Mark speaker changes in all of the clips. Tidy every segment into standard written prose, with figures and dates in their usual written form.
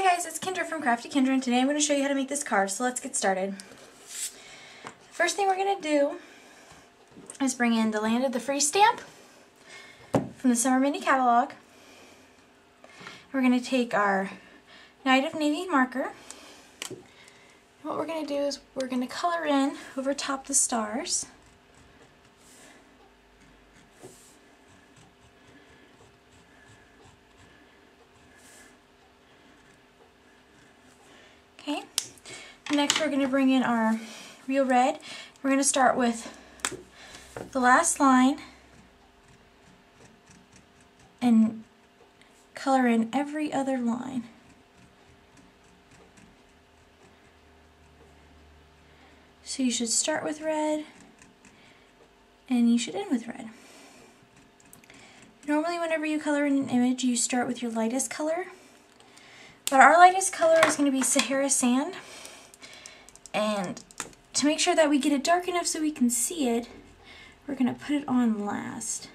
Speaker 1: Hi guys, it's Kendra from Crafty Kendra, and today I'm going to show you how to make this card, so let's get started. First thing we're going to do is bring in the Land of the Free stamp from the Summer Mini Catalog. We're going to take our Night of Navy marker. What we're going to do is we're going to color in over top the stars. Okay. Next we're going to bring in our real red. We're going to start with the last line and color in every other line. So you should start with red and you should end with red. Normally whenever you color in an image you start with your lightest color, but our lightest color is going to be Sahara Sand, and to make sure that we get it dark enough so we can see it, we're going to put it on last.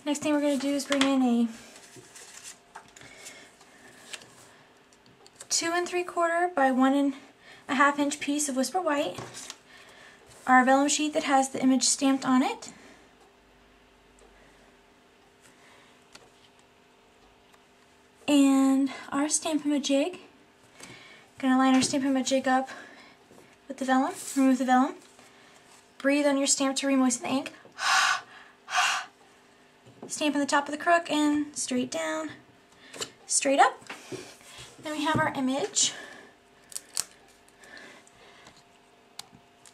Speaker 1: Next thing we're going to do is bring in a 2 3/4 by 1 1/2 inch piece of Whisper White, our vellum sheet that has the image stamped on it, and our Stampin' Up jig. Going to line our Stampin' Up jig up with the vellum, remove the vellum, breathe on your stamp to remoisten the ink. Stamp on the top of the crook and straight down, straight up. Then we have our image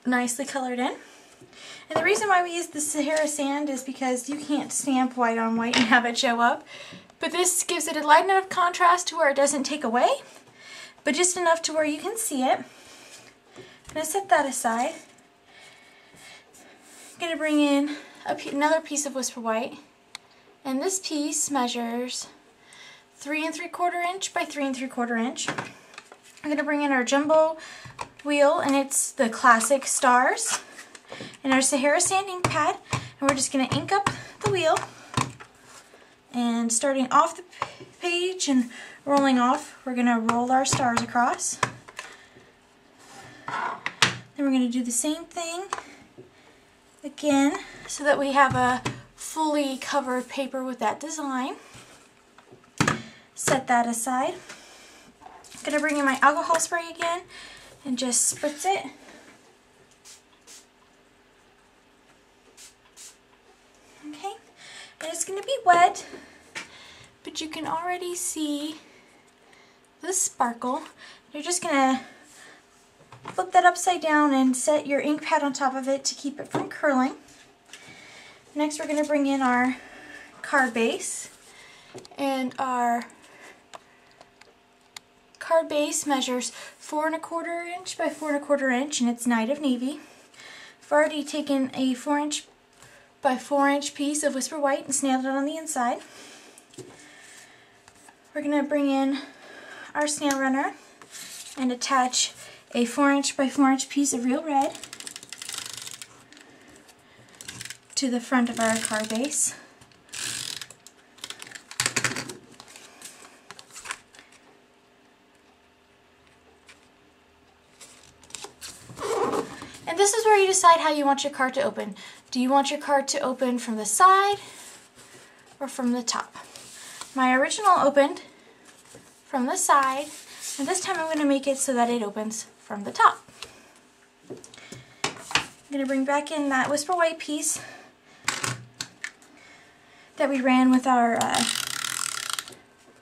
Speaker 1: nicely colored in. And the reason why we use the Sahara Sand is because you can't stamp white on white and have it show up. But this gives it a light enough contrast to where it doesn't take away, but just enough to where you can see it. I'm going to set that aside. I'm going to bring in another piece of Whisper White. And this piece measures 3 3/4 inch by 3 3/4 inch. I'm going to bring in our jumbo wheel, and it's the classic stars, and our Sahara Sand ink pad, and we're just going to ink up the wheel. And starting off the page and rolling off, we're going to roll our stars across. Then we're going to do the same thing again so that we have a fully covered paper with that design. Set that aside. I'm going to bring in my alcohol spray again and just spritz it. Okay, and it's going to be wet, but you can already see the sparkle. You're just going to flip that upside down and set your ink pad on top of it to keep it from curling. Next we're going to bring in our card base, and our card base measures 4 1/4 inch by 4 1/4 inch, and it's Night of Navy. I've already taken a 4 inch by 4 inch piece of Whisper White and snailed it on the inside. We're going to bring in our snail runner and attach a 4 inch by 4 inch piece of real red to the front of our card base. And this is where you decide how you want your card to open. Do you want your card to open from the side or from the top? My original opened from the side, and this time I'm going to make it so that it opens from the top. I'm going to bring back in that Whisper White piece that we ran with our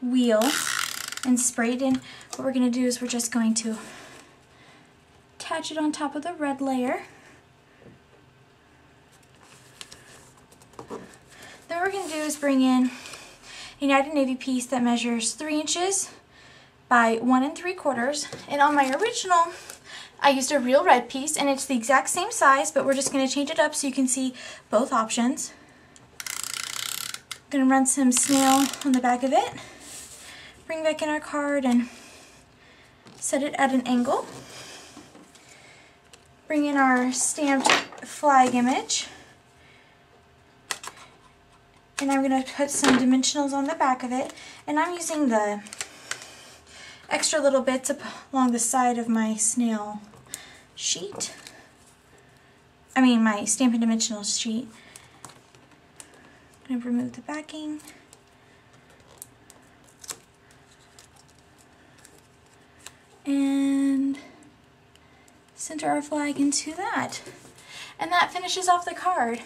Speaker 1: wheel and sprayed in. What we're going to do is we're just going to attach it on top of the red layer. Then what we're going to do is bring in a Night of Navy piece that measures 3 inches by 1 3/4. And on my original I used a real red piece, and it's the exact same size, but we're just going to change it up so you can see both options. Gonna run some snail on the back of it. Bring back in our card and set it at an angle. Bring in our stamped flag image. And I'm going to put some dimensionals on the back of it. And I'm using the extra little bits along the side of my snail sheet. My Stampin' Dimensionals sheet. I'm going to remove the backing. And center our flag into that. And that finishes off the card.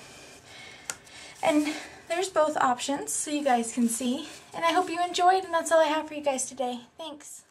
Speaker 1: And there's both options so you guys can see. And I hope you enjoyed, and that's all I have for you guys today. Thanks.